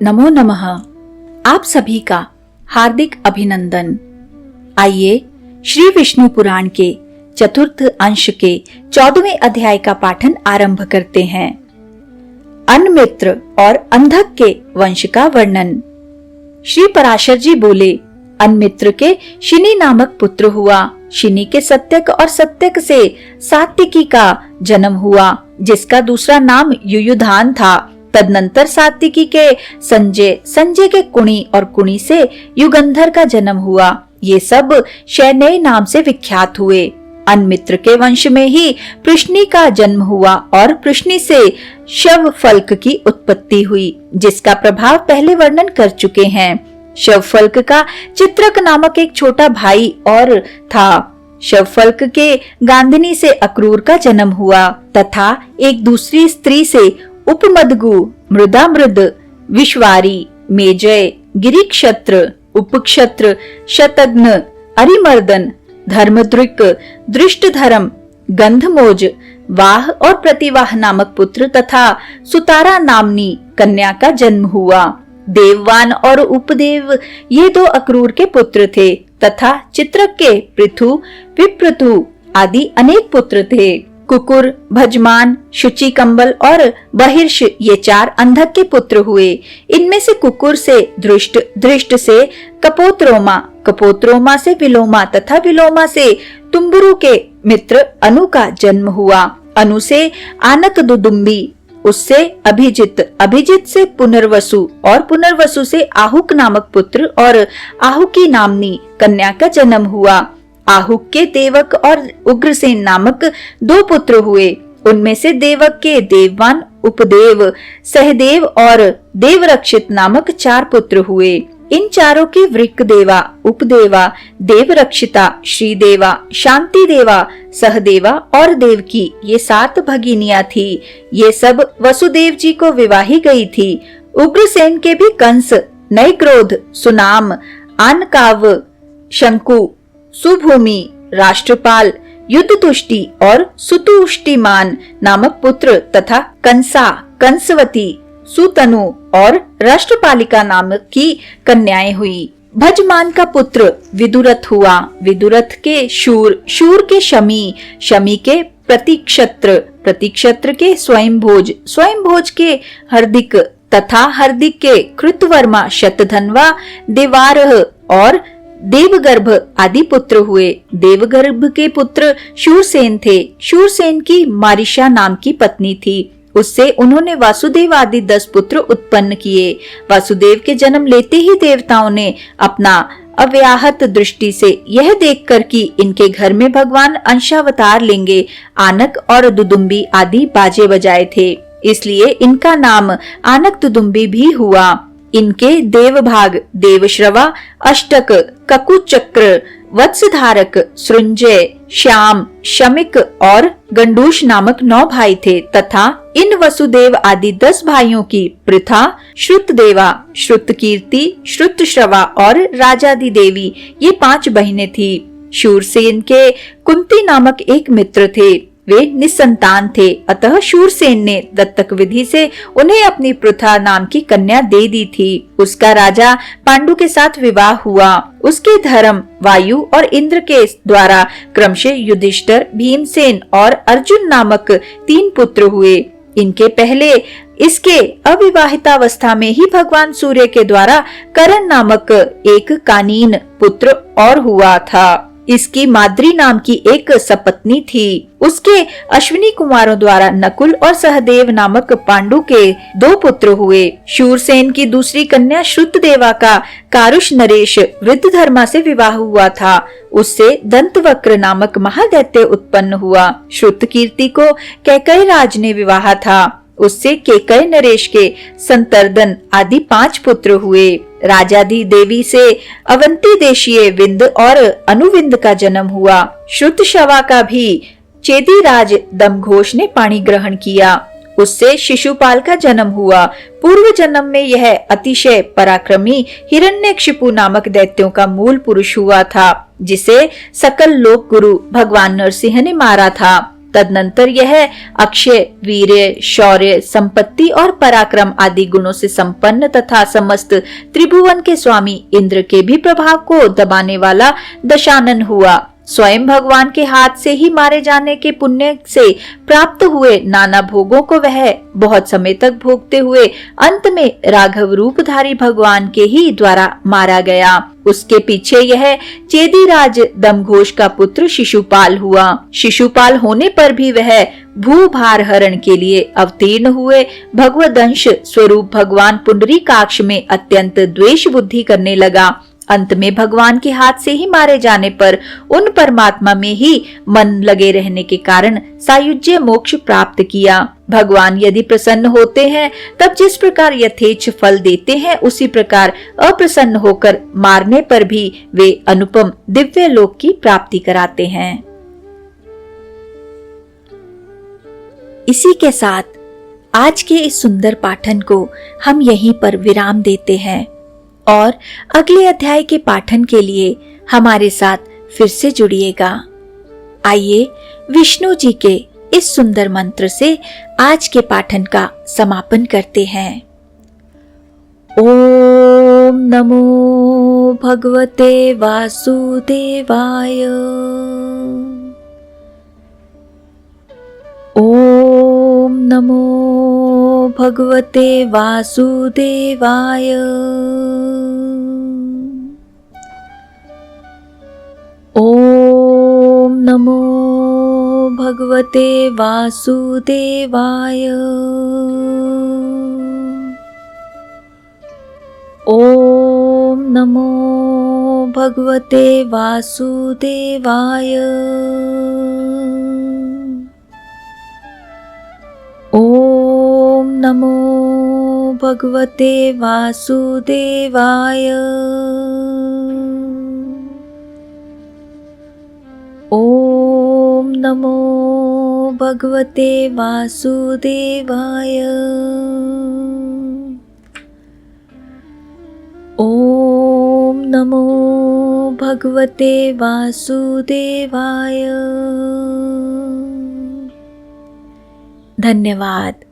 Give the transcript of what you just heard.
नमो नमः। आप सभी का हार्दिक अभिनंदन। आइए श्री विष्णु पुराण के चतुर्थ अंश के 14वें अध्याय का पाठन आरंभ करते हैं। अन्मित्र और अंधक के वंश का वर्णन। श्री पराशर जी बोले, अन्मित्र के शिनी नामक पुत्र हुआ। शिनी के सत्यक और सत्यक से सात्विकी का जन्म हुआ, जिसका दूसरा नाम युयुधान था। तदनंतर सात्विकी के संजय, संजय के कुणी और कुणी से युगंधर का जन्म हुआ। ये सब शैनेय नाम से विख्यात हुए। अन्मित्र के वंश में ही पृश्नि का जन्म हुआ और पृश्नि से शवफल्क की उत्पत्ति हुई, जिसका प्रभाव पहले वर्णन कर चुके हैं। शवफल्क का चित्रक नामक एक छोटा भाई और था। शवफल्क के गांधिनी से अक्रूर का जन्म हुआ तथा एक दूसरी स्त्री से उपमदगु, मृदामृद, विश्वारी, मेजय, गिरिक्षत्र, उपक्षत्र, शतघ्न, अरिमर्दन, धर्मद्रिक, दृष्टधर्म, गंधमोज, वाह और प्रतिवाह नामक पुत्र तथा सुतारा नामनी कन्या का जन्म हुआ। देववान और उपदेव ये दो अक्रूर के पुत्र थे तथा चित्रक के पृथु, विप्रथु आदि अनेक पुत्र थे। कुकुर, भजमान, शुचि कंबल और बहिर्ष ये चार अंधक के पुत्र हुए। इनमें से कुकुर से दृष्ट, दृष्ट से कपोत्रोमा, कपोत्रोमा से विलोमा तथा विलोमा से तुम्बुरु के मित्र अनु का जन्म हुआ। अनु से आनक दुदुम्बी, उससे अभिजित, अभिजित से पुनर्वसु और पुनर्वसु से आहुक नामक पुत्र और आहुकी नामनी कन्या का जन्म हुआ। आहुक के देवक और उग्रसेन नामक दो पुत्र हुए। उनमें से देवक के देववान, उपदेव, सहदेव और देवरक्षित नामक चार पुत्र हुए। इन चारों की वृकदेवा, उपदेवा, देवरक्षिता, श्रीदेवा, शांति देवा, सहदेवा और देवकी ये 7 भगिनियां थी। ये सब वसुदेव जी को विवाही गई थी। उग्रसेन के भी कंस, नयक्रोध, सुनाम, आनकाव, शंकु, सुभूमि, राष्ट्रपाल, युद्धतुष्टि और सुतुष्टिमान नामक पुत्र तथा कंसा, कंसवती, सुतनु और राष्ट्रपालिका नामक की कन्याएं हुई। भजमान का पुत्र विदुरथ हुआ। विदुरथ के शूर, शूर के शमी, शमी के प्रतिक्षत्र, प्रतिक्षत्र के स्वयंभोज, स्वयंभोज के हर्दिक तथा हर्दिक के कृतवर्मा, शतधन्वा, देवारह और देवगर्भ आदि पुत्र हुए। देवगर्भ के पुत्र शूरसेन थे। शूरसेन की मारिशा नाम की पत्नी थी। उससे उन्होंने वासुदेव आदि 10 पुत्र उत्पन्न किए। वासुदेव के जन्म लेते ही देवताओं ने अपना अव्याहत दृष्टि से यह देखकर कि इनके घर में भगवान अंशावतार लेंगे, आनक और दुदुम्बी आदि बाजे बजाए थे। इसलिए इनका नाम आनक दुदुम्बी भी हुआ। इनके देवभाग देवश्रवा, अष्टक, ककुचक्र, वत्सधारक, सृंजय, श्याम, शमिक और गंडूष नामक 9 भाई थे तथा इन वसुदेव आदि 10 भाइयों की पृथा, श्रुतदेवा, श्रुतकीर्ति, श्रुतश्रवा और राजादि देवी ये 5 बहनें थी। शूरसेन के कुंती नामक एक मित्र थे। वे निसंतान थे, अतः शूरसेन ने दत्तक विधि से उन्हें अपनी पृथा नाम की कन्या दे दी थी। उसका राजा पांडु के साथ विवाह हुआ। उसके धर्म, वायु और इंद्र के द्वारा क्रमशः युधिष्ठिर, भीमसेन और अर्जुन नामक 3 पुत्र हुए। इनके पहले इसके अविवाहितावस्था में ही भगवान सूर्य के द्वारा करण नामक एक कानीन पुत्र और हुआ था। इसकी माद्री नाम की एक सपत्नी थी। उसके अश्विनी कुमारों द्वारा नकुल और सहदेव नामक पांडु के 2 पुत्र हुए। शूरसेन की दूसरी कन्या श्रुतदेवा का कारुष नरेश वृद्धधर्मा से विवाह हुआ था। उससे दंतवक्र नामक महादैत्य उत्पन्न हुआ। श्रुतकीर्ति को कैकेयी राज ने विवाह था। उससे केकय नरेश के संतर्दन आदि 5 पुत्र हुए। राजादि देवी से अवंती देशीय विंद और अनुविंद का जन्म हुआ। श्रुतशवा का भी चेदीराज दमघोष ने पाणी ग्रहण किया। उससे शिशुपाल का जन्म हुआ। पूर्व जन्म में यह अतिशय पराक्रमी हिरण्यकशिपु नामक दैत्यों का मूल पुरुष हुआ था, जिसे सकल लोक गुरु भगवान नरसिंह ने मारा था। तदनंतर यह अक्षय, वीर्य, शौर्य, संपत्ति और पराक्रम आदि गुणों से संपन्न तथा समस्त त्रिभुवन के स्वामी इंद्र के भी प्रभाव को दबाने वाला दशानन हुआ। स्वयं भगवान के हाथ से ही मारे जाने के पुण्य से प्राप्त हुए नाना भोगों को वह बहुत समय तक भोगते हुए अंत में राघव रूपधारी भगवान के ही द्वारा मारा गया। उसके पीछे यह चेदीराज दमघोष का पुत्र शिशुपाल हुआ। शिशुपाल होने पर भी वह भूभार हरण के लिए अवतीर्ण हुए भगवदंश स्वरूप भगवान पुंडरीकाक्ष में अत्यंत द्वेष बुद्धि करने लगा। अंत में भगवान के हाथ से ही मारे जाने पर उन परमात्मा में ही मन लगे रहने के कारण सायुज्य मोक्ष प्राप्त किया। भगवान यदि प्रसन्न होते हैं तब जिस प्रकार यथेच्छ फल देते हैं, उसी प्रकार अप्रसन्न होकर मारने पर भी वे अनुपम दिव्य लोक की प्राप्ति कराते हैं। इसी के साथ आज के इस सुंदर पाठन को हम यहीं पर विराम देते हैं और अगले अध्याय के पाठन के लिए हमारे साथ फिर से जुड़िएगा। आइए विष्णु जी के इस सुंदर मंत्र से आज के पाठन का समापन करते हैं। ओम नमो भगवते वासुदेवाय। ओम नमो भगवते वासुदेवाय। ओम नमो भगवते वासुदेवाय। ओम नमो भगवते वासुदेवाय। ओम नमो भगवते वासुदेवाय। ओम नमो भगवते वासुदेवाय। ओम नमो भगवते वासुदेवाय। धन्यवाद।